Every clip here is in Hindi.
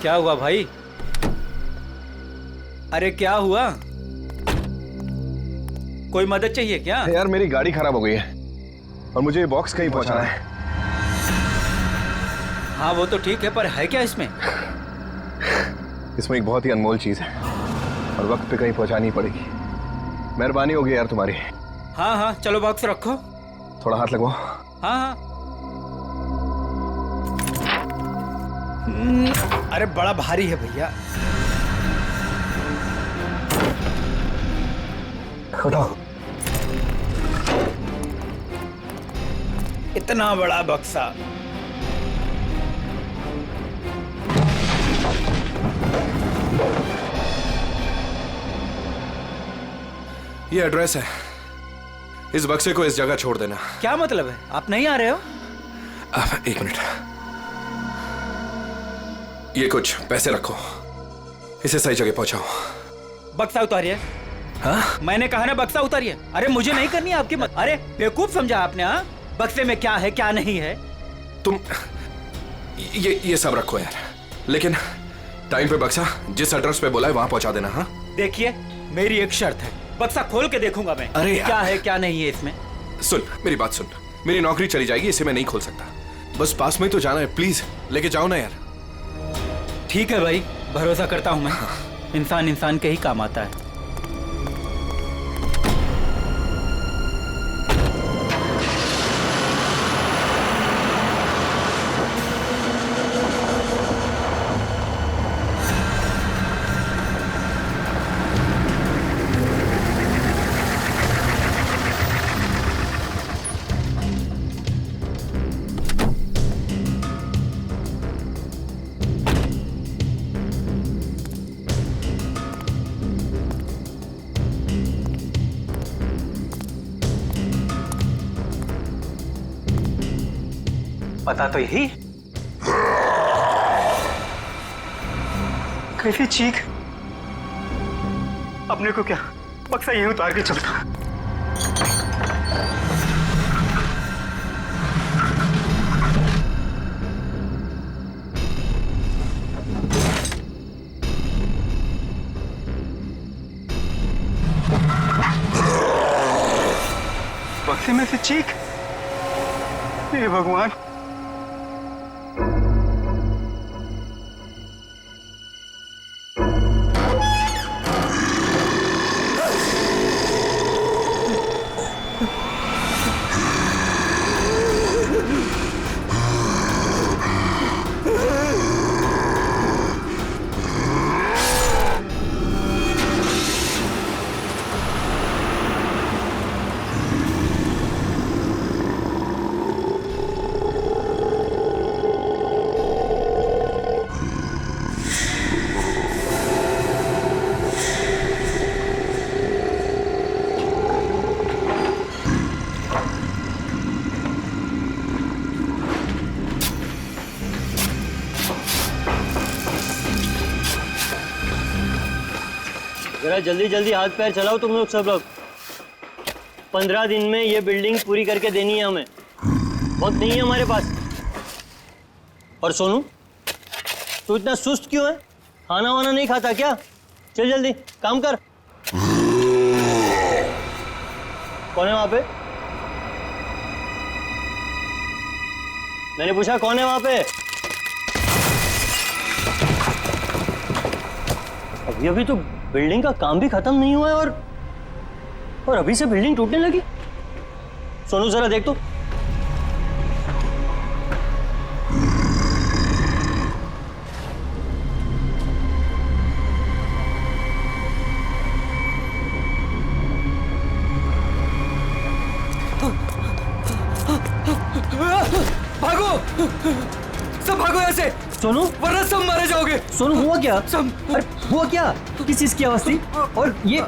क्या हुआ भाई? अरे क्या हुआ? कोई मदद चाहिए क्या? यार मेरी गाड़ी खराब हो गई है और मुझे ये बॉक्स कहीं पहुंचाना है। हाँ वो तो ठीक है, पर है क्या इसमें? इसमें एक बहुत ही अनमोल चीज है और वक्त पे कहीं पहुंचानी पड़ेगी। मेहरबानी होगी यार तुम्हारी। हाँ हाँ चलो बॉक्स रखो। थोड़ा हाथ लगवाओ। हाँ हाँ। अरे बड़ा भारी है भैया। उठाओ। इतना बड़ा बक्सा। ये एड्रेस है, इस बक्से को इस जगह छोड़ देना। क्या मतलब है? आप नहीं आ रहे हो? एक मिनट, ये कुछ पैसे रखो, इसे सही जगह पहुंचाओ। बक्सा उतारिए। हाँ? मैंने कहा ना बक्सा उतारिए। अरे मुझे नहीं करनी आपकी मत। अरे बेवकूफ समझा आपने? हाँ, बक्से में क्या है क्या नहीं है? तुम ये सब रखो यार, लेकिन टाइम पे बक्सा जिस एड्रेस पे बोला है वहां पहुंचा देना। हाँ देखिए मेरी एक शर्त है, बक्सा खोल के देखूंगा मैं। अरे क्या है क्या नहीं है इसमें। सुन मेरी बात सुन, मेरी नौकरी चली जाएगी, इसे मैं नहीं खोल सकता। बस पास में ही तो जाना है, प्लीज लेके जाओ ना यार। ठीक है भाई, भरोसा करता हूं मैं। इंसान इंसान के ही काम आता है। पता तो यही। कैसी चीख! अपने को क्या बक्सा यहीं उतार के चलता। बक्से में से चीख! हे भगवान! जरा जल्दी जल्दी हाथ पैर चलाओ तुम लोग सब लोग। 15 दिन में ये बिल्डिंग पूरी करके देनी है हमें, वक्त नहीं है हमारे पास। और सोनू, तू इतना सुस्त क्यों है? खाना वाना नहीं खाता क्या? चल जल्दी काम कर। कौन है वहां पे? मैंने पूछा कौन है वहां पे? अभी तो बिल्डिंग का काम भी खत्म नहीं हुआ है और अभी से बिल्डिंग टूटने लगी। सोनू जरा देख तो। भागो, सब भागो ऐसे। सोनू, वरना सब मारे जाओगे। सोनू हुआ क्या? सब। अरे हुआ क्या? किस चीज की आवाज थी? और ये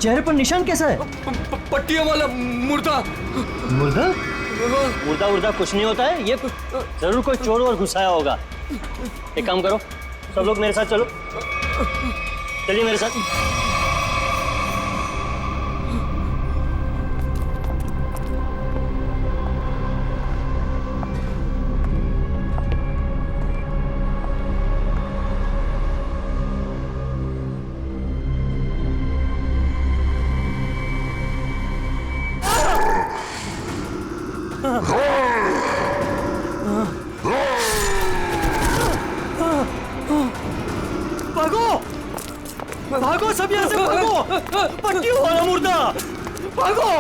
चेहरे पर निशान कैसा है? पट्टियों वाला मुर्दा। मुर्दा? मुर्दा मुर्दा कुछ नहीं होता है, ये जरूर कोई चोर और घुसाया होगा। एक काम करो, सब लोग मेरे साथ चलो, चलिए मेरे साथ। सब यहाँ से भागो, पट्टियों वाला मुर्दा, भागो।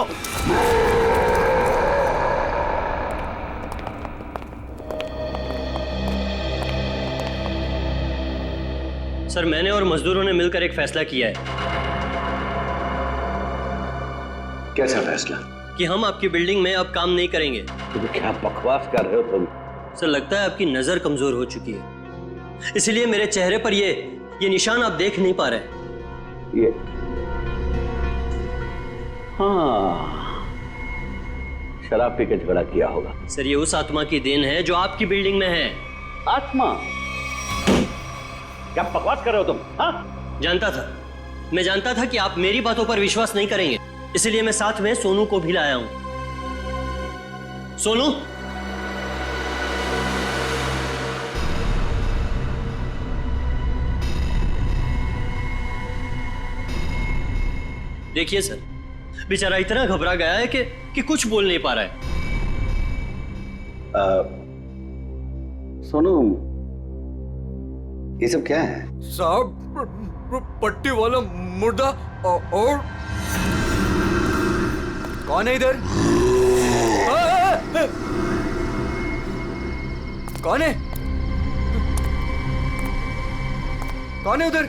सर, मैंने और मजदूरों ने मिलकर एक फैसला किया है। कैसा फैसला? कि हम आपकी बिल्डिंग में अब काम नहीं करेंगे। तुम क्या बकवास कर रहे हो तुम? सर, लगता है आपकी नजर कमजोर हो चुकी है, इसलिए मेरे चेहरे पर ये निशान आप देख नहीं पा रहे। ये हाँ, शराब पी के झगड़ा किया होगा। सर, ये उस आत्मा की देन है जो आपकी बिल्डिंग में है। आत्मा? क्या बकवास कर रहे हो तुम? हाँ? मैं जानता था कि आप मेरी बातों पर विश्वास नहीं करेंगे, इसलिए मैं साथ में सोनू को भी लाया हूं। सोनू, देखिए सर, बेचारा इतना घबरा गया है कि कुछ बोल नहीं पा रहा है। सोनू, ये सब क्या है? साहब, पट्टी वाला मुर्दा और कौन है इधर? कौन है? कौन है उधर?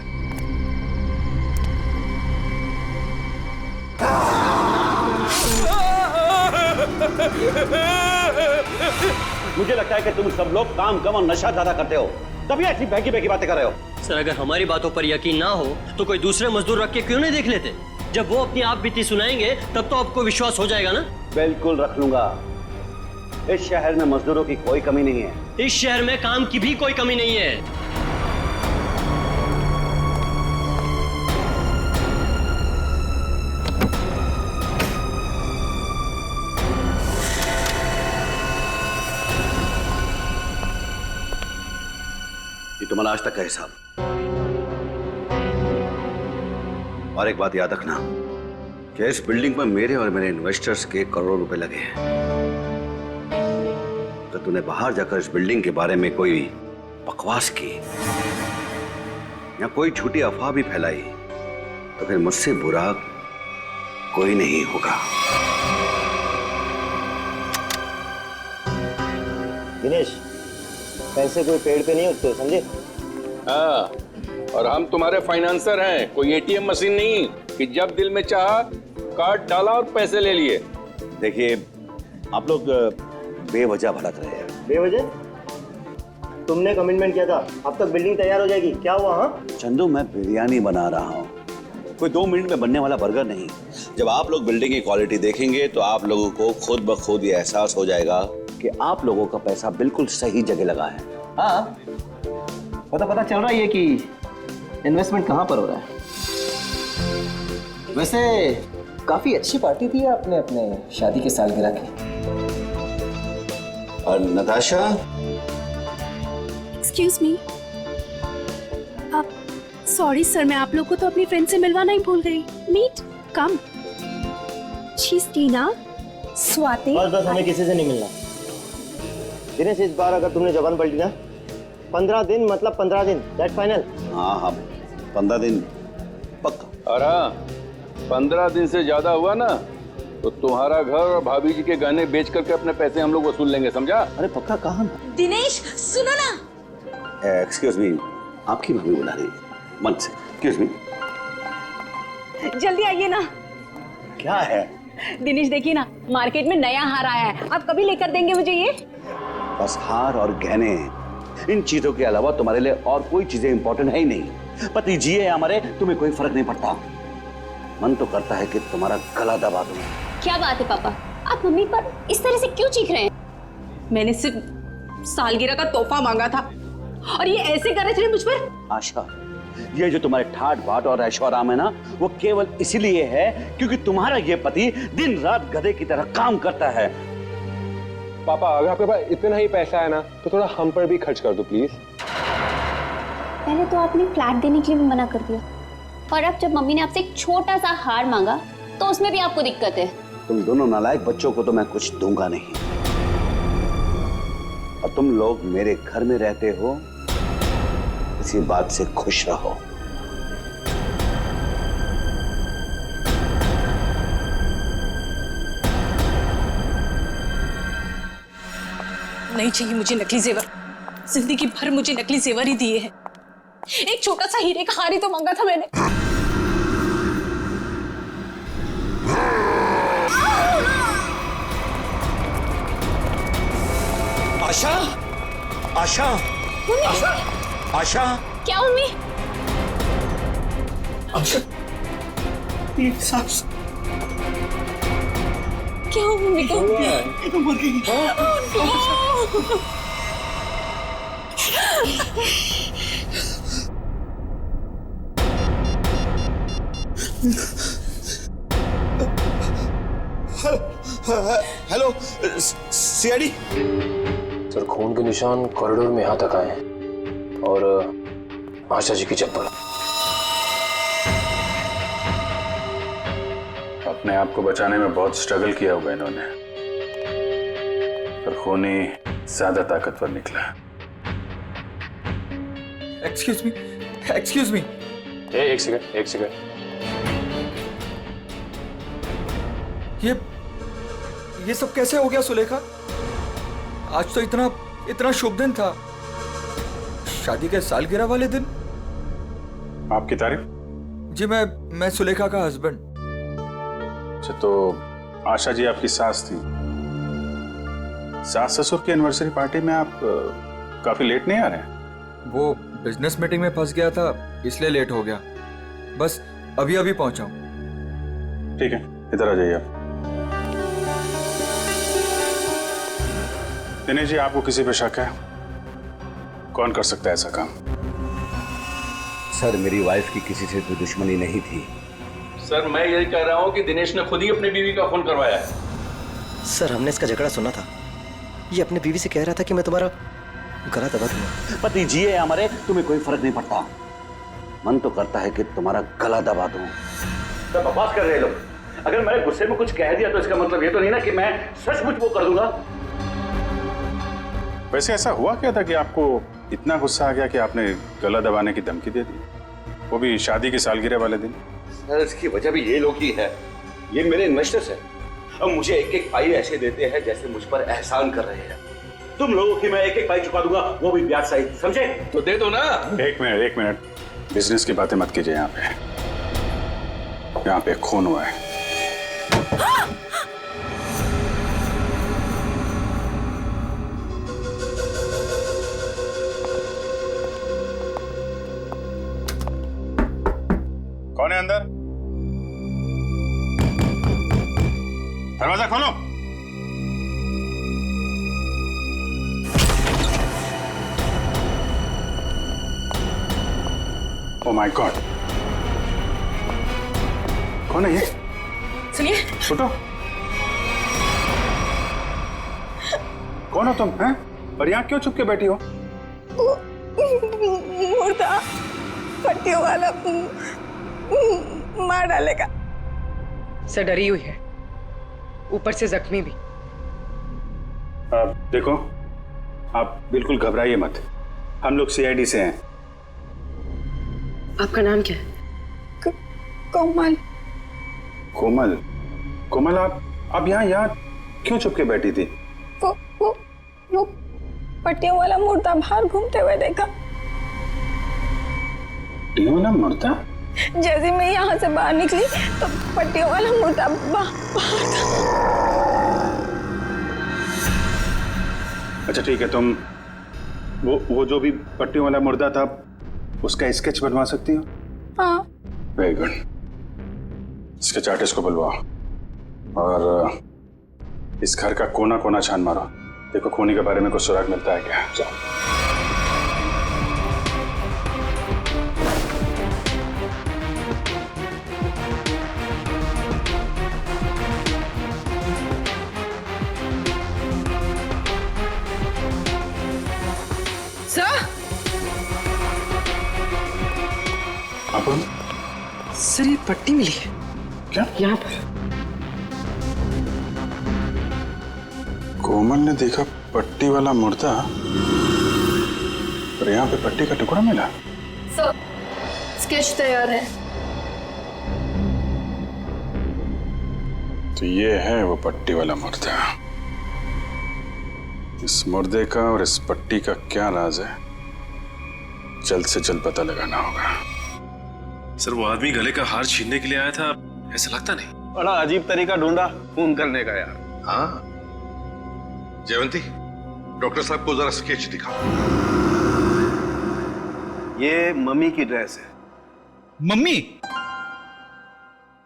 मुझे लगता है कि तुम सब लोग काम कम और नशा ज्यादा करते हो, तभी ऐसी बहकी बहकी बातें कर रहे हो। सर, अगर हमारी बातों पर यकीन ना हो तो कोई दूसरे मजदूर रख के क्यों नहीं देख लेते? जब वो अपनी आप बीती सुनाएंगे तब तो आपको विश्वास हो जाएगा ना। बिल्कुल रख लूंगा। इस शहर में मजदूरों की कोई कमी नहीं है। इस शहर में काम की भी कोई कमी नहीं है। ये तुम्हारा आज तक का हिसाब। और एक बात याद रखना कि इस बिल्डिंग पर मेरे और मेरे इन्वेस्टर्स के करोड़ों रुपए लगे हैं। तो तूने बाहर जाकर इस बिल्डिंग के बारे में कोई बकवास की या कोई झूठी अफवाह भी फैलाई तो फिर मुझसे बुरा कोई नहीं होगा। दिनेश, पैसे कोई पेड़ पे नहीं उगते, समझे? हाँ, और हम तुम्हारे फाइनेंसर हैं, कोई एटीएम मशीन नहीं कि जब दिल में चाहा कार्ड डाला और पैसे ले लिए। देखिए, आप लोग बेवजह भड़क रहे हैं। बेवजह? तुमने कमिटमेंट किया था, अब तक बिल्डिंग तैयार हो जाएगी, क्या हुआ? हाँ, चंदू, मैं बिरयानी बना रहा हूँ, कोई 2 मिनट में बनने वाला बर्गर नहीं। जब आप लोग बिल्डिंग की क्वालिटी देखेंगे तो आप लोगों को खुद ब खुद ये एहसास हो जाएगा कि आप लोगों का पैसा बिल्कुल सही जगह लगा है। हाँ, पता चल रहा है कि इन्वेस्टमेंट कहाँ पर हो रहा है। वैसे काफी अच्छी पार्टी थी आपने अपने शादी के सालगिरह की। और नताशा, एक्सक्यूज मी, आप सॉरी सर, मैं आप लोग को तो अपनी फ्रेंड से मिलवाना ही भूल गई। Meet, come. She is Tina, Swati. बस हमें किसी से नहीं मिलना। दिनेश, इस बार अगर तुमने जबान पलटी ना, 15 दिन मतलब 15 दिन, दैट फाइनल। हाँ, 15 दिन पक्का। और हाँ, 15 दिन से ज्यादा हुआ ना तो तुम्हारा घर और भाभी जी के गहने बेच करके अपने पैसे हम लोग वसूल लेंगे, समझा? अरे पक्का कहाँ? दिनेश सुनो ना। एक्सक्यूज मी, आपकी भाभी बुला रही है, मन से। Excuse me. जल्दी आइए ना। क्या है? दिनेश देखिए ना, मार्केट में नया हार आया है, आप कभी लेकर देंगे मुझे ये? बस हार और गहने, इन चीजों के अलावा तुम्हारे लिए और कोई चीजें इंपॉर्टेंट है ही नहीं। पति जिए या मरे तुम्हें कोई फर्क नहीं पड़ता। मन तो करता है कि तुम्हारा गला दबा दूं। क्या बात है पापा, आप मम्मी पर इस तरह से क्यों चीख रहे हैं? मैंने सिर्फ सालगिरह का तोहफा मांगा था और ये ऐसे कर रहे थे मुझ पर। आशा, ये जो तुम्हारे ठाट बाट और ऐशो आराम है ना, वो केवल इसीलिए है क्योंकि तुम्हारा ये पति दिन रात गधे की तरह काम करता है। पापा, अगर आपके पास इतना ही पैसा है ना तो थोड़ा हम पर भी खर्च कर दो प्लीज। पहले तो आपने फ्लैट देने के लिए भी मना कर दिया और अब जब मम्मी ने आपसे एक छोटा सा हार मांगा तो उसमें भी आपको दिक्कत है। तुम दोनों नालायक बच्चों को तो मैं कुछ दूंगा नहीं, और तुम लोग मेरे घर में रहते हो, इसी बात से खुश रहो। नहीं चाहिए मुझे नकली जेवर। जिंदगी भर मुझे नकली जेवर ही दिए हैं। एक छोटा सा हीरे का हार ही तो मांगा था मैंने। आशा, आशा, आशा, आशा, क्या मम्मी? आशा, एक सांस। क्या हुआ मम्मी को? मर गई। Hello, CID. सर, खून के निशान कॉरिडोर में यहाँ तक आए हैं और आशा जी की चप्पल। अपने आप को बचाने में बहुत स्ट्रगल किया होगा इन्होंने, पर खून ही ज्यादा ताकतवर निकला। Excuse me, excuse me. एक सेकंड, एक सेकंड। ये सब कैसे हो गया सुलेखा? आज तो इतना शुभ दिन था, शादी के सालगिरह वाले दिन। आपकी तारीफ? जी, मैं सुलेखा का हस्बैंड। अच्छा, तो आशा जी आपकी सास थी। सास ससुर की एनिवर्सरी पार्टी में आप काफी लेट नहीं आ रहे हैं? वो बिजनेस मीटिंग में फंस गया था, इसलिए लेट हो गया। बस अभी अभी पहुंचा हूं। ठीक है, इधर आ जाइए आप। दिनेश जी, आपको किसी पे शक है? कौन कर सकता है ऐसा काम? सर, मेरी वाइफ की किसी से कोई दुश्मनी नहीं थी। सर, मैं यही कह रहा हूं कि दिनेश ने खुद ही अपनी बीवी का खून करवाया है। सर, हमने इसका झगड़ा सुना था। ये अपने बीवी से कह रहा था कि मैं तुम्हारा गला दबा दूंगा। पति जिए या मरे, तुम्हें कोई फर्क नहीं पड़ता। मन तो करता है कि तुम्हारा गला दबा दूं। तो बकवास कर रहे लोग। अगर मैंने गुस्से में कुछ कह दिया तो इसका मतलब ये तो नहीं ना कि मैं सचमुच वो कर दूंगा। वैसे ऐसा हुआ क्या था कि आपको इतना गुस्सा आ गया कि आपने गला दबाने की धमकी दे दी, वो भी शादी की सालगिरह वाले दिन? सर, इसकी वजह भी ये लोग ही है। ये मेरे इन्वेस्टर्स हैं। अब मुझे एक एक पाई ऐसे देते हैं जैसे मुझ पर एहसान कर रहे हैं। तुम लोगों की मैं एक एक पाई चुका दूंगा, वो भी ब्याज सहित, समझे? तो दे दो ना। एक मिनट, बिजनेस की बातें मत कीजिए। यहाँ पे खून हुआ है। कौन है अंदर? दरवाजा खोलो। ओह माय गॉड, कौन है ये? सुनिए। छोटो, कौन हो तुम हैं? और यहाँ क्यों चुप के बैठी हो? मुर्दा पट्टियों वाला मार डालेगा। सर, डरी हुई है, ऊपर से जख्मी भी। देखो, आप बिल्कुल घबराइए मत। हम लोग सीआईडी से हैं। आपका नाम क्या है? कोमल। कोमल? कोमल, आप यहाँ क्यों चुप के बैठी थी? वो पट्टियों वाला मुर्दा बाहर घूमते हुए देखा। पट्टियों वाला मुर्दा? जैसे मैं यहाँ से बाहर निकली तो पट्टियों वाला मुर्दा बाहर था। अच्छा ठीक है, तुम वो जो भी पट्टियों वाला मुर्दा था उसका स्केच बनवा सकती हो? हाँ। Very good. स्केच आर्टिस्ट को बुलवाओ और इस घर का कोना कोना छान मारो। देखो खूनी के बारे में कुछ सुराग मिलता है क्या। चलो। सर, ये पट्टी मिली है। क्या? यहाँ पर। कोमल ने देखा पट्टी वाला मुर्दा, और यहाँ पे पट्टी का टुकड़ा मिला। सर, स्केच तैयार है। तो ये है वो पट्टी वाला मुर्दा। इस मुर्दे का और इस पट्टी का क्या राज है, जल्द से जल्द पता लगाना होगा। सर वो आदमी गले का हार छीनने के लिए आया था, ऐसा लगता नहीं। बड़ा अजीब तरीका ढूंढा खून करने का यार। हाँ जयवंती, डॉक्टर साहब को जरा स्केच दिखा। ये मम्मी की ड्रेस है। मम्मी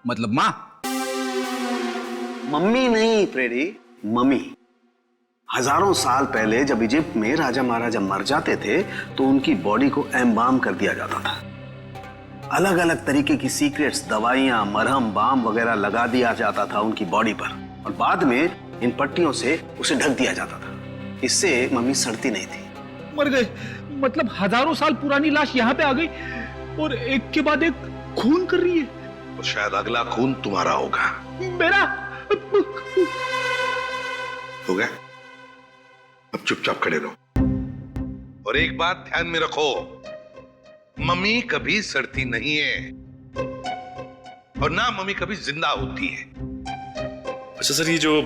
मतलब माँ? मम्मी नहीं फ्रेडी, मम्मी। हजारों साल पहले जब इजिप्ट में राजा महाराजा मर जाते थे तो उनकी बॉडी को एम्बाम कर दिया जाता था। अलग अलग तरीके की सीक्रेट्स, दवाइयां, मरहम, बाम वगैरह लगा दिया जाता था उनकी बॉडी पर और बाद में इन पट्टियों से उसे ढक दिया जाता था। इससे मम्मी सड़ती नहीं थी। मर गए मतलब हजारों साल पुरानी लाश यहाँ पे आ गई और एक के बाद एक खून कर रही है। और शायद अगला खून तुम्हारा होगा। मेरा हो गया? अब चुपचाप खड़े रहो और एक बात ध्यान में रखो, मम्मी कभी सड़ती नहीं है और ना मम्मी कभी जिंदा होती है। अच्छा सर, ये जो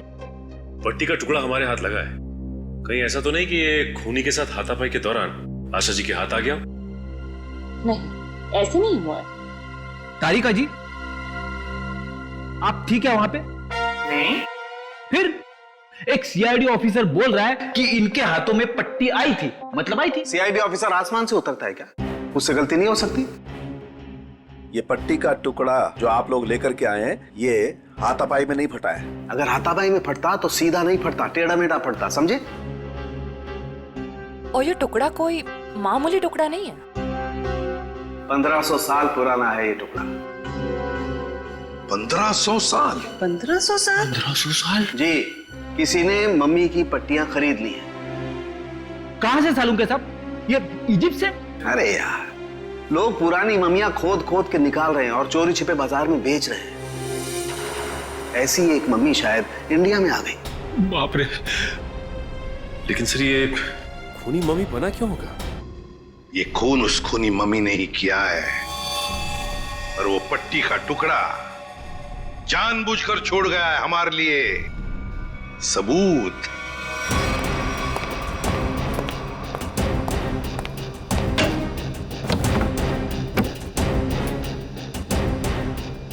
पट्टी का टुकड़ा हमारे हाथ लगा है, कहीं ऐसा तो नहीं कि ये खूनी के साथ हाथापाई के दौरान आशा जी के हाथ आ गया? नहीं, ऐसे नहीं हुआ। तारिका जी, आप ठीक है वहां पे? नहीं। फिर एक सीआईडी ऑफिसर बोल रहा है कि इनके हाथों में पट्टी आई थी, मतलब आई थी। सीआईडी ऑफिसर आसमान से उतरता है क्या? उससे गलती नहीं हो सकती। ये पट्टी का टुकड़ा जो आप लोग लेकर के आए हैं, ये हाथापाई में नहीं फटा है। अगर हाथापाई में फटता तो सीधा नहीं फटता, टेढ़ा मेढ़ा फटता, समझे? और ये टुकड़ा कोई मामूली टुकड़ा नहीं है। 1500 साल पुराना है ये टुकड़ा। 1500 साल? 1500 साल? 1500 साल? जी, किसी ने मम्मी की पट्टियां खरीद ली हैं। कहां से सालूं के साहब? ये इजिप्ट से? अरे यार, लोग पुरानी मम्मियां खोद खोद के निकाल रहे हैं और चोरी छिपे बाजार में बेच रहे हैं। ऐसी एक मम्मी शायद इंडिया में आ गई। बाप रे। लेकिन सर ये खूनी मम्मी बना क्यों होगा? ये खून उस खूनी मम्मी ने ही किया है और वो पट्टी का टुकड़ा जानबूझकर छोड़ गया है हमारे लिए सबूत।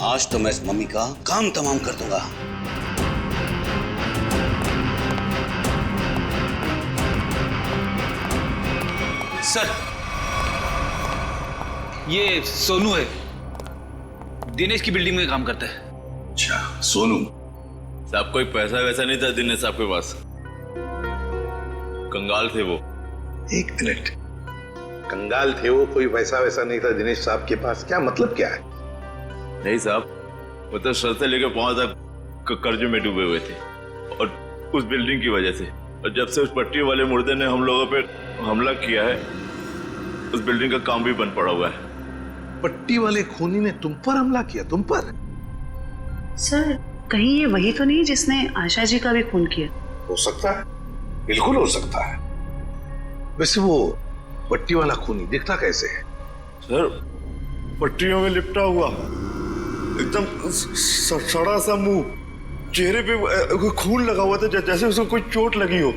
आज तो मैं इस मम्मी का काम तमाम कर दूंगा। सर, ये सोनू है, दिनेश की बिल्डिंग में काम करता है। अच्छा, सोनू साहब कोई पैसा वैसा नहीं था दिनेश साहब के पास, कंगाल थे वो। एक मिनट, कंगाल थे वो, कोई पैसा वैसा नहीं था दिनेश साहब के पास, क्या मतलब क्या है? नहीं साहब, वो तो सर से लेकर पांव तक कर्जे में डूबे हुए थे और उस बिल्डिंग की वजह से। और जब से उस पट्टी वाले मुर्दे ने हम लोगों पे हमला किया है, उस बिल्डिंग का काम भी बंद पड़ा हुआ है। पट्टी वाले खूनी ने तुम पर हमला किया? तुम पर? सर, कहीं ये वही तो नहीं जिसने आशा जी का भी खून किया? हो सकता है, बिल्कुल हो सकता है। वैसे वो पट्टी वाला खूनी दिखता कैसे है? सर, पट्टियों में लिपटा हुआ, एकदम सड़ा सा मुंह, चेहरे पे खून लगा हुआ था जैसे उसको कोई चोट लगी हो।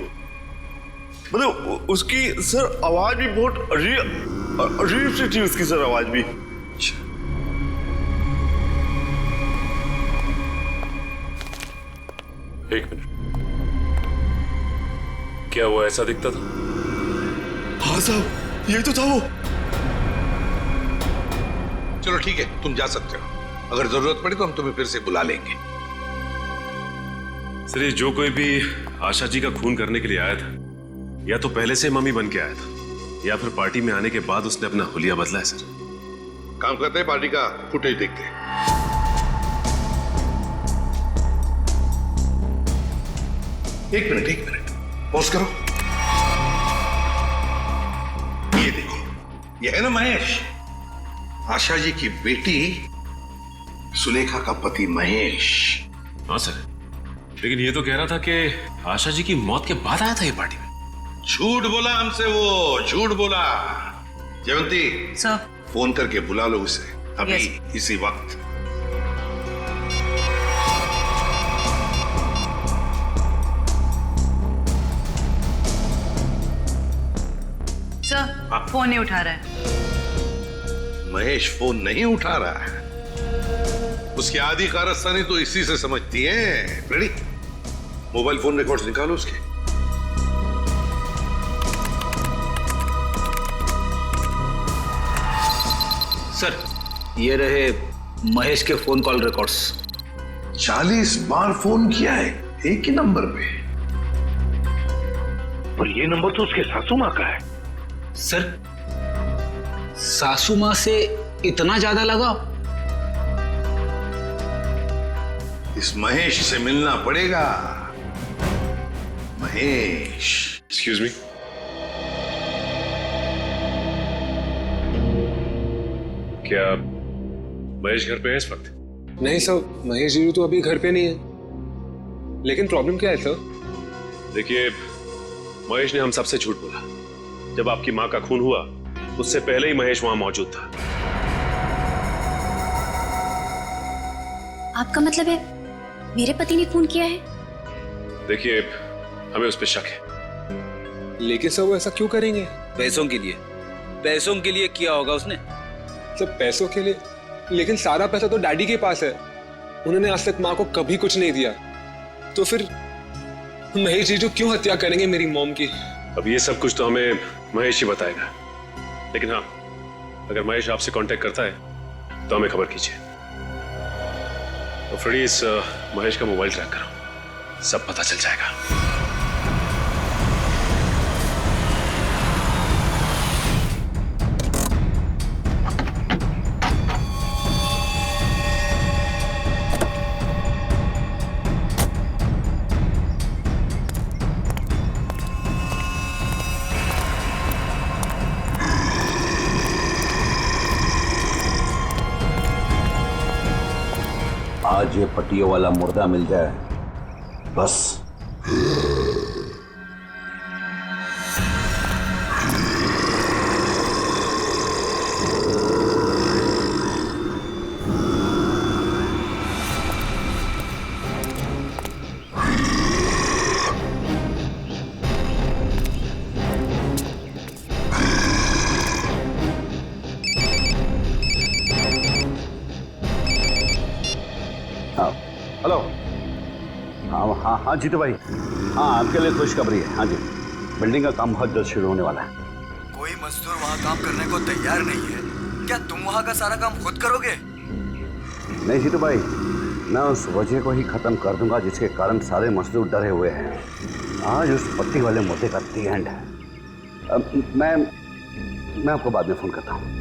मतलब उसकी सर आवाज भी बहुत अजीब सी थी, उसकी सर आवाज भी। एक मिनट, क्या वो ऐसा दिखता था? हाँ साहब, ये तो था वो। चलो ठीक है, तुम जा सकते हो। अगर जरूरत पड़ी तो हम तुम्हें फिर से बुला लेंगे। सर, ये जो कोई भी आशा जी का खून करने के लिए आया था, या तो पहले से मम्मी बन के आया था या फिर पार्टी में आने के बाद उसने अपना हुलिया बदला है। सर, काम करते हैं, पार्टी का फुटेज देखते हैं। एक मिनट, पॉज करो। ये देखो, ये है ना महेश, आशा जी की बेटी सुलेखा का पति महेश। हाँ सर, लेकिन ये तो कह रहा था कि आशा जी की मौत के बाद आया था ये पार्टी में। झूठ बोला हमसे, वो झूठ बोला। जयवंती सर, फोन करके बुला लो उसे अभी, इसी वक्त। फोन नहीं उठा रहा है। महेश फोन नहीं उठा रहा है, उसकी आधी कारस्तानी तो इसी से समझती है। रेडी, मोबाइल फोन रिकॉर्ड्स निकालो उसके। सर, ये रहे महेश के फोन कॉल रिकॉर्ड्स। 40 बार फोन किया है एक ही नंबर पे। पर ये नंबर तो उसके सासू माँ का है। सर, सासू माँ से इतना ज्यादा लगा? इस महेश से मिलना पड़ेगा। महेश। Excuse me. क्या महेश घर पे है इस वक्त? नहीं सर, महेश जी तो अभी घर पे नहीं है। लेकिन प्रॉब्लम क्या है सर? देखिए, महेश ने हम सबसे झूठ बोला। जब आपकी मां का खून हुआ उससे पहले ही महेश वहां मौजूद था। आपका मतलब है मेरे पति ने खून किया है? देखिए, हमें उस पर शक है। लेकिन सर वो ऐसा क्यों करेंगे? पैसों के लिए। पैसों के लिए किया होगा उसने। सब पैसों के लिए? लेकिन सारा पैसा तो डैडी के पास है। उन्होंने आज तक माँ को कभी कुछ नहीं दिया। तो फिर महेश जी जो क्यों हत्या करेंगे मेरी मॉम की? अब ये सब कुछ तो हमें महेश ही बताएगा। लेकिन हाँ, अगर महेश आपसे कांटेक्ट करता है तो हमें खबर कीजिए। तो फ्रेडी, इस महेश का मोबाइल ट्रैक करो, सब पता चल जाएगा। आज ये पट्टियों वाला मुर्दा मिल जाए बस। हेलो। हाँ हाँ जीतू भाई, हाँ आपके लिए खुशखबरी है। हाँ जी, बिल्डिंग का काम बहुत जल्द शुरू होने वाला है। कोई मजदूर वहाँ काम करने को तैयार नहीं है। क्या तुम वहाँ का सारा काम खुद करोगे? नहीं जीतू भाई, मैं उस वजह को ही खत्म कर दूंगा जिसके कारण सारे मजदूर डरे हुए हैं। आज उस पट्टी वाले मुद्दे का दी एंड है। मैं आपको बाद में फोन करता हूँ।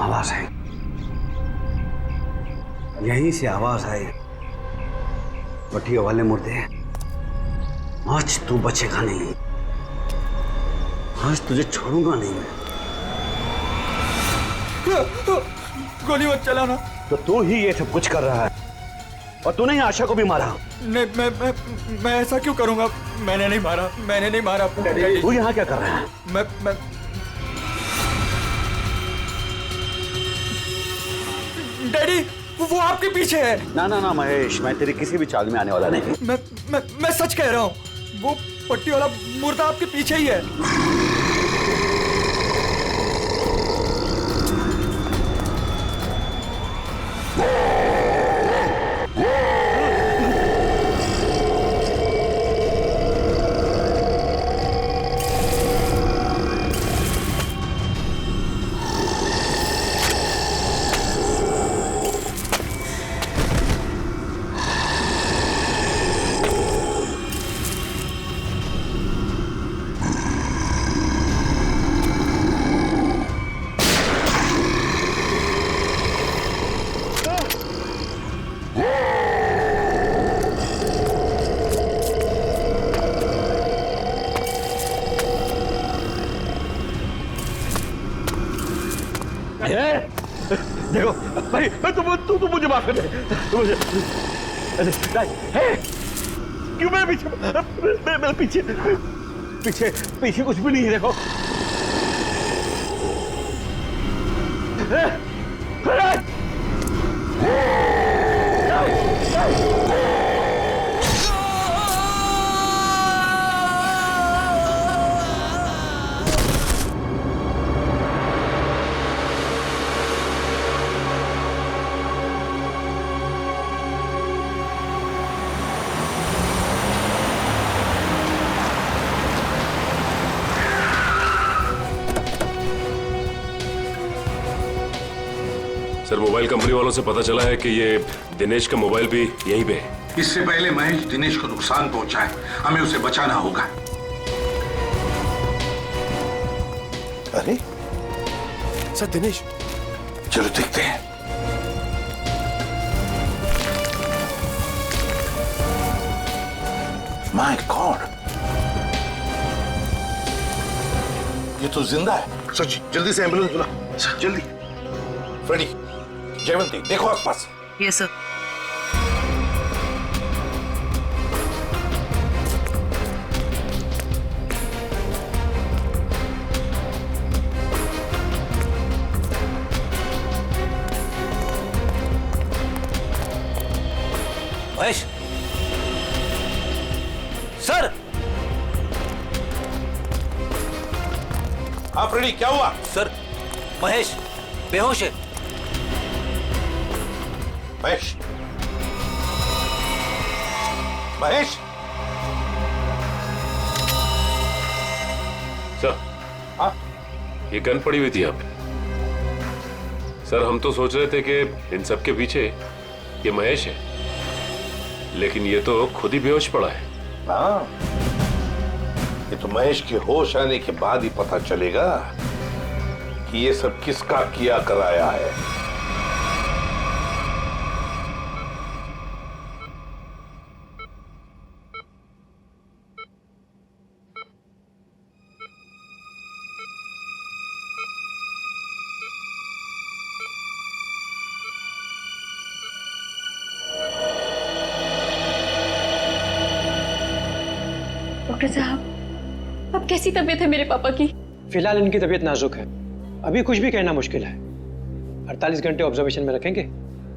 आवाज आई, यहीं से आवाज आई। पट्टियों वाले मुर्दे, आज तू बचेगा नहीं। आज तुझे छोड़ूंगा नहीं मैं। गोली मत चलाना। तो तू ही ये सब कुछ कर रहा है और तूने ही आशा को भी मारा। नहीं, मैं ऐसा क्यों करूंगा? मैंने नहीं मारा। तू यहाँ क्या कर रहा है? मैं डैडी, वो आपके पीछे है। ना महेश, मैं तेरी किसी भी चाल में आने वाला नहीं। मैं सच कह रहा हूँ, वो पट्टी वाला मुर्दा आपके पीछे ही है। देखो भाई, तू मुझे माफ कर दे। मुझे क्यों मेरे पीछे, मेरे पीछे पीछे पीछे कुछ भी नहीं है। देखो सर, मोबाइल कंपनी वालों से पता चला है कि ये दिनेश का मोबाइल भी यहीं पे है। इससे पहले महेश दिनेश को नुकसान पहुंचाए, हमें उसे बचाना होगा। अरे सर, दिनेश, चलो देखते हैं। माय गॉड, ये तो जिंदा है। सच, जल्दी से एम्बुलेंस बुला, जल्दी। फ्रेडी, जयवंती, देखो आसपास। Yes sir. महेश सर। हाँ फ्रेडी, क्या हुआ? सर, महेश बेहोश है। महेश, महेश, सर। हाँ, ये गन पड़ी हुई थी यहाँ पे। सर, हम तो सोच रहे थे कि इन सब के पीछे ये महेश है, लेकिन ये तो खुद ही बेहोश पड़ा है। हाँ, ये तो महेश के होश आने के बाद ही पता चलेगा कि ये सब किसका किया कराया है। डॉक्टर साहब, अब कैसी तबीयत है मेरे पापा की? फिलहाल इनकी तबीयत नाजुक है, अभी कुछ भी कहना मुश्किल है। 48 घंटे ऑब्जर्वेशन में रखेंगे,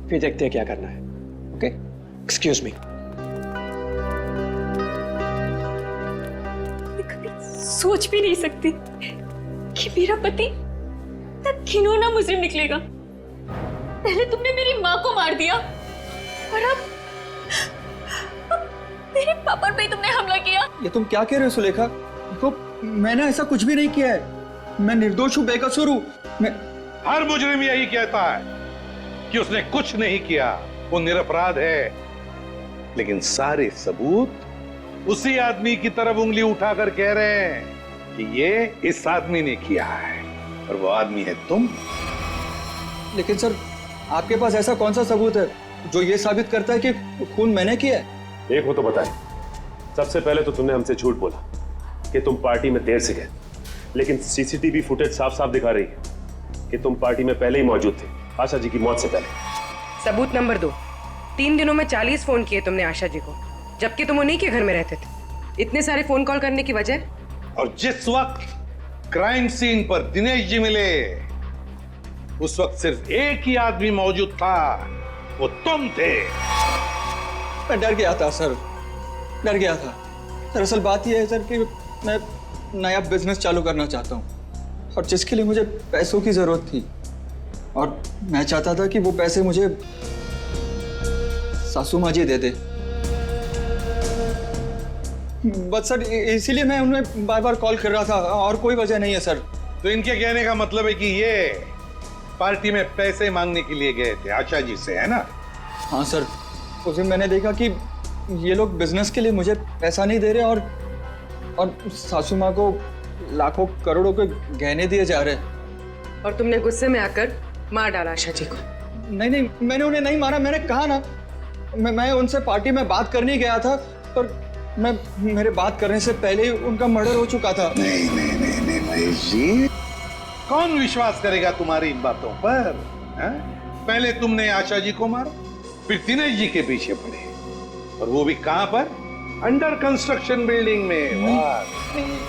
फिर देखते हैं क्या करना है। Okay, excuse me. मैं कभी सोच भी नहीं सकती कि मेरा पति इतना घिनौना मुजरिम निकलेगा। पहले तुमने मेरी माँ को मार दिया और अब मेरे पापा पे तुमने हमला किया। ये तुम क्या कह रहे हो सुलेखा? देखो, मैंने ऐसा कुछ भी नहीं किया है। मैं निर्दोष हूँ, बेकसूर हूँ। मैं हर मुजरिम यही कहता है कि उसने कुछ नहीं किया, वो निरपराध है। लेकिन सारे सबूत उसी आदमी की तरफ उंगली उठाकर कह रहे हैं कि ये इस आदमी ने किया है, और वो आदमी है तुम। लेकिन सर, आपके पास ऐसा कौन सा सबूत है जो ये साबित करता है कि खून मैंने किया है? एक हो तो बताए। सबसे पहले तो तुमने हमसे झूठ बोला कि तुम पार्टी में देर से गए, लेकिन सीसीटीवी फुटेज साफ साफ दिखा रही है कि तुम पार्टी में पहले ही मौजूद थे, आशा जी की मौत से पहले। सबूत नंबर 2, 3 दिनों में 40 फोन किए तुमने आशा जी को, जबकि तुम उन्हीं के घर में रहते थे। इतने सारे फोन कॉल करने की वजह? और जिस वक्त क्राइम सीन पर दिनेश जी मिले, उस वक्त सिर्फ एक ही आदमी मौजूद था, वो तुम थे। मैं डर गया था सर, डर गया था। दरअसल बात यह है सर कि मैं नया बिजनेस चालू करना चाहता हूँ, और जिसके लिए मुझे पैसों की जरूरत थी, और मैं चाहता था कि वो पैसे मुझे सासू माँ जी दे दे। बस सर, इसीलिए मैं उन्हें बार बार कॉल कर रहा था, और कोई वजह नहीं है सर। तो इनके कहने का मतलब है कि ये पार्टी में पैसे मांगने के लिए गए थे आशा जी से, है ना? हाँ सर, उस दिन मैंने देखा कि ये लोग बिजनेस के लिए मुझे पैसा नहीं दे रहे, और सासू माँ को लाखों करोड़ों के गहने दिए जा रहे। और तुमने गुस्से में आकर मार डाला आशा जी को? नहीं नहीं, मैंने उन्हें नहीं मारा। मैंने कहा ना, मैं उनसे पार्टी में बात करने गया था, पर मेरे बात करने से पहले ही उनका मर्डर हो चुका था। नहीं नहीं नहीं नहीं महेश जी, कौन विश्वास करेगा तुम्हारी इन बातों पर? पहले तुमने आशा जी को मारा, फिर दिनेश जी के पीछे पड़े, और वो भी कहां पर? अंडर कंस्ट्रक्शन बिल्डिंग में। वाह!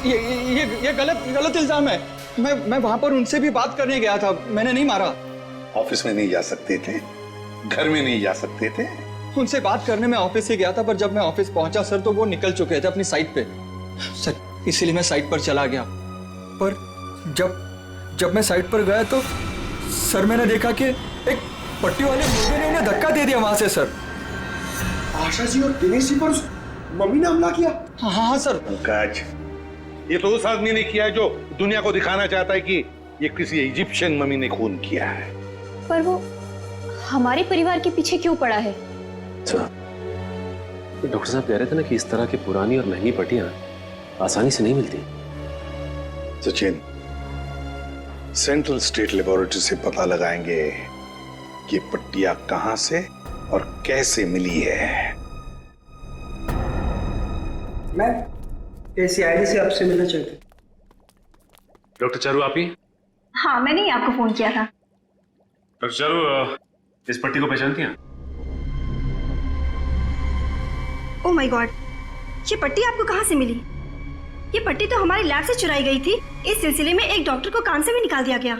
ये गलत इल्जाम है। मैं वहां पर उनसे भी बात करने गया था, मैंने नहीं मारा। ऑफिस में नहीं जा सकते थे, घर में नहीं जा सकते थे? उनसे बात करने में ऑफिस से गया था, पर जब मैं ऑफिस पहुंचा सर तो वो निकल चुके थे अपनी साइट पे सर, इसीलिए मैं साइट पर चला गया। पर जब मैं साइट पर गया तो सर मैंने देखा कि एक पट्टी वाले मुर्गे ने उन्हें धक्का दे दिया वहां से सर। आशा जी और दिनेश जी पर मम्मी ने हमला किया? हाँ सर। पंकज, ये तो उस आदमी ने किया है जो दुनिया को दिखाना चाहता है कि ये किसी इजिप्शियन मम्मी ने खून किया है। पर वो हमारे परिवार के पीछे क्यों पड़ा है? डॉक्टर साहब कह रहे थे ना कि इस तरह की पुरानी और महंगी पट्टियां आसानी से नहीं मिलती। सचिन, सेंट्रल स्टेट लेबोरेटरी से पता लगाएंगे कि पट्टियां कहां से और कैसे मिली है। मैं सीआईडी से आपसे मिलना चाहती हूँ। डॉक्टर चारू आप ही? हाँ, मैंने ही आपको फोन किया था। डॉक्टर चारू, इस पट्टी को पहचानती हैं? ओह माय गॉड, ये पट्टी आपको कहाँ से मिली? ये पट्टी तो हमारी लैब से चुराई गई थी। इस सिलसिले में एक डॉक्टर को काम से भी निकाल दिया गया।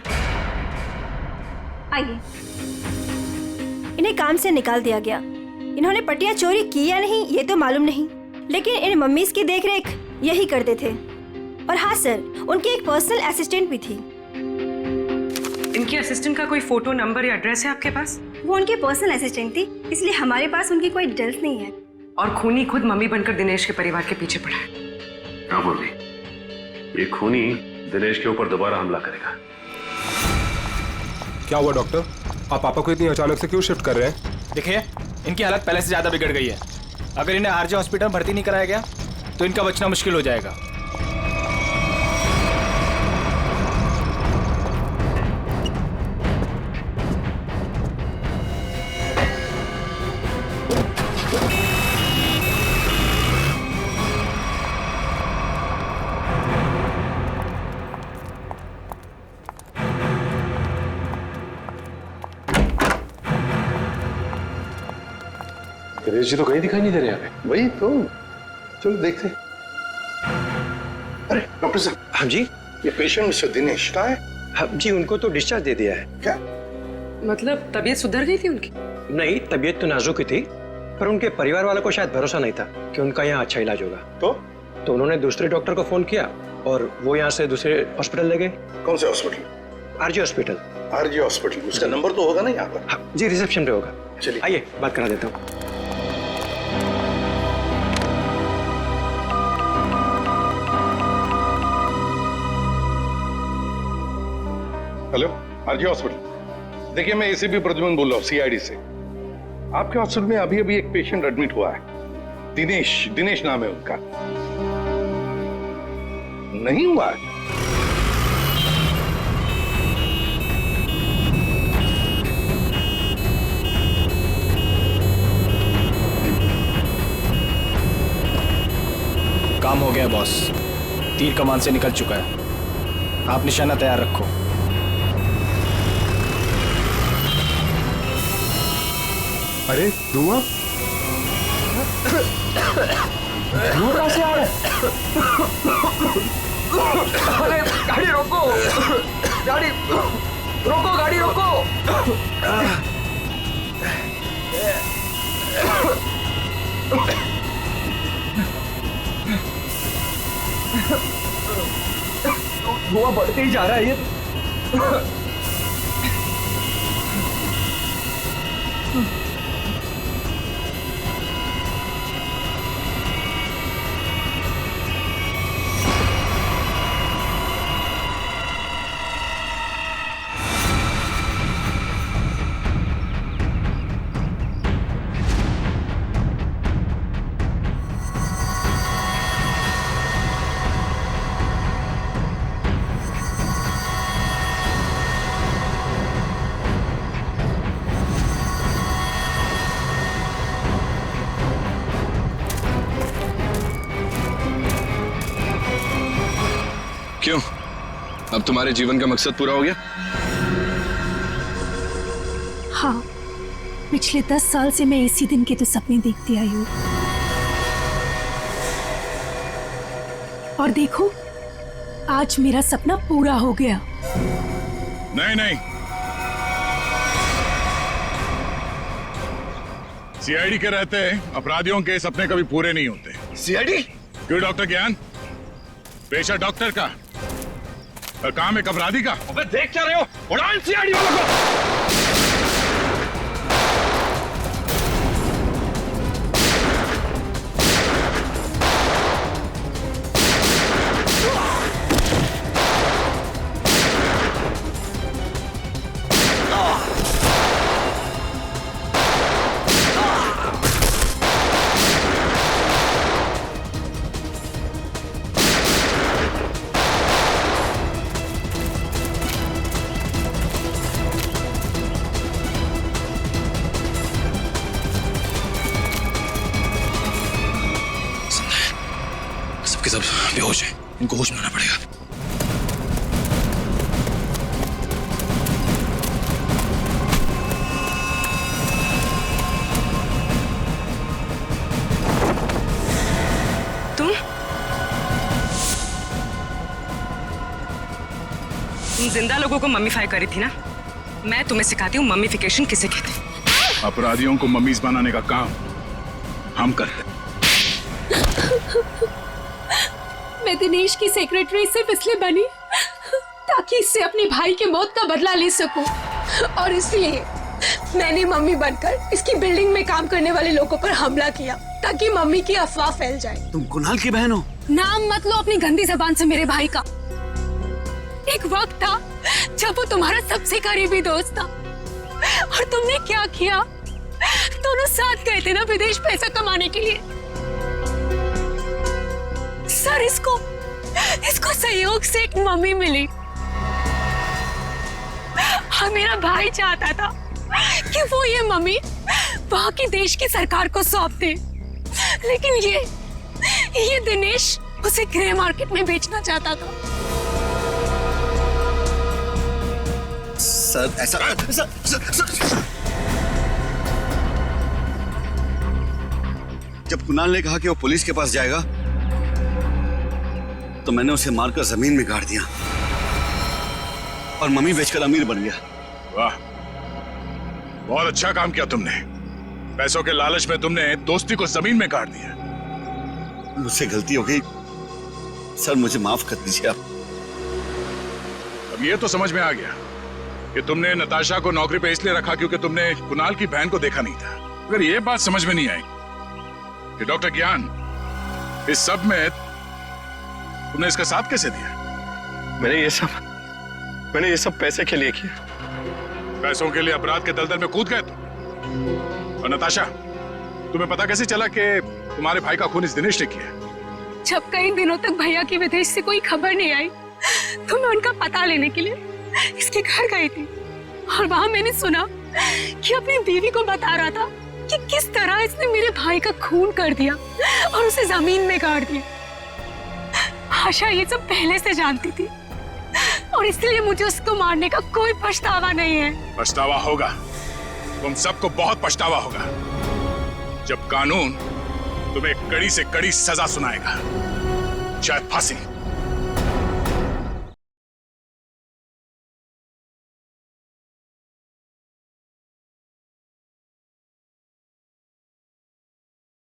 आइए। इन्हें काम से निकाल दिया गया। इन्होंने पट्टियां चोरी की या नहीं ये तो मालूम नहीं, लेकिन इन मम्मीज की देखरेख यही करते थे। और हाँ सर, उनकी एक पर्सनल असिस्टेंट भी थी। इनकी असिस्टेंट का कोई फोटो, नंबर या एड्रेस है आपके पास? वो उनकी पर्सनल असिस्टेंट थी, इसलिए हमारे पास उनकी कोई डिटेल्स नहीं है। और खूनी खुद मम्मी बनकर दिनेश के परिवार के पीछे पड़ा है। हाँ बोली, ये खूनी दिनेश के ऊपर दोबारा हमला करेगा। क्या हुआ डॉक्टर? आप पापा को इतनी अचानक से क्यों शिफ्ट कर रहे हैं? देखिए, इनकी हालत पहले से ज्यादा बिगड़ गई है। अगर इन्हें आरजे हॉस्पिटल में भर्ती नहीं कराया गया तो इनका बचना मुश्किल हो जाएगा। दिनेश जी तो कहीं दिखाई नहीं दे रहे यहाँ पे। वही तो, चलो देखते। अरे डॉक्टर साहब। हाँ जी। ये पेशेंट मिस्टर दिनेश का है? हाँ जी, उनको तो डिस्चार्ज दे दिया है। क्या मतलब तबीयत सुधर गई थी उनकी? नहीं, तबीयत तो नाजुक ही थी, पर उनके परिवार वालों को शायद भरोसा नहीं था कि उनका यहाँ अच्छा इलाज होगा। तो उन्होंने दूसरे डॉक्टर को फोन किया और वो यहाँ से दूसरे हॉस्पिटल ले गए। कौन से hospital? RG hospital. RG hospital, उसका नंबर तो होगा ना यहाँ पर? हाँ जी, रिसेप्शन पे होगा। चलिए आइए बात करा देता हूँ। Hello, RG hospital. देखिए, मैं एसीपी प्रद्युमन बोल रहा हूँ, सीआईडी से। आपके हॉस्पिटल में अभी अभी एक पेशेंट एडमिट हुआ है। दिनेश नाम है उनका। नहीं हुआ है? काम हो गया बॉस, तीर कमान से निकल चुका है। आप निशाना तैयार रखो। अरे धुआं कहाँ से आ रहा है? अरे गाड़ी रोको, गाड़ी रोको, गाड़ी रोको। धुआं बढ़ते ही जा रहा है ये। क्यों, अब तुम्हारे जीवन का मकसद पूरा हो गया? हाँ, पिछले 10 साल से मैं इसी दिन के तो सपने देखती आई हूँ। और देखो, आज मेरा सपना पूरा हो गया। नहीं नहीं, सीआईडी के रहते अपराधियों के सपने कभी पूरे नहीं होते। सीआईडी? क्यों डॉक्टर ज्ञान? पेशा डॉक्टर का और काम एक अपराधी का। अबे देख क्या रहे हो? उड़ान सीआईडी वालों को। सबके सब बेहोश हैं, इनको होश में आना पड़ेगा। तुम जिंदा लोगों को मम्मीफाई करी थी ना? मैं तुम्हें सिखाती हूँ मम्मीफिकेशन किसे कहते हैं। अपराधियों को मम्मीज बनाने का काम हम करते। मैं दिनेश की सेक्रेटरी सिर्फ इसलिए बनी ताकि इससे अपने भाई के मौत का बदला ले सकूं, और इसलिए मैंने मम्मी बनकर इसकी बिल्डिंग में काम करने वाले लोगों पर हमला किया ताकि मम्मी की अफवाह फैल जाए। तुम कुणाल की बहन हो? नाम मत लो अपनी गंदी जबान से मेरे भाई का। एक वक्त था जब वो तुम्हारा सबसे करीबी दोस्त था, और तुमने क्या किया? दोनों साथ गए थे ना विदेश पैसा कमाने के लिए। सर, इसको सहयोग से एक मम्मी मिली, और मेरा भाई चाहता था कि वो ये मम्मी वहां की देश की सरकार को सौंप दे, लेकिन ये दिनेश उसे ग्रे मार्केट में बेचना चाहता था। सर ऐसा सर। जब कुणाल ने कहा कि वो पुलिस के पास जाएगा तो मैंने उसे मारकर जमीन में गाड़ दिया और मम्मी बेचकर अमीर बन गया। वाह, बहुत अच्छा काम किया तुमने। पैसों के लालच में तुमने दोस्ती को जमीन में गाड़ दिया। मुझसे गलती हो गई सर, मुझे माफ कर दीजिए आप। अब ये तो समझ में आ गया कि तुमने नताशा को नौकरी पे इसलिए रखा क्योंकि तुमने कुणाल की बहन को देखा नहीं था। अगर ये बात समझ में नहीं आई कि डॉक्टर ज्ञान इस सब में तुमने इसका साथ कैसे दिया? मैंने ये सब पैसे के लिए किया। पैसों के लिए अपराध के दलदल में कूद गए तुम। और नताशा, तुम्हें पता कैसे चला कि तुम्हारे भाई का खून इस दिनेश ने किया? जब कई दिनों तक भैया की विदेश से कोई खबर नहीं आई तो मैं उनका पता लेने के लिए इसके घर गई थी, और वहां मैंने सुना कि अपनी बीवी को बता रहा था कि किस तरह इसने मेरे भाई का खून कर दिया और उसे जमीन में गाड़ दिया। आशा ये सब पहले से जानती थी, और इसलिए मुझे उसको मारने का कोई पछतावा नहीं है। पछतावा होगा, तुम सबको बहुत पछतावा होगा जब कानून तुम्हें कड़ी से कड़ी सजा सुनाएगा, शायद फांसी।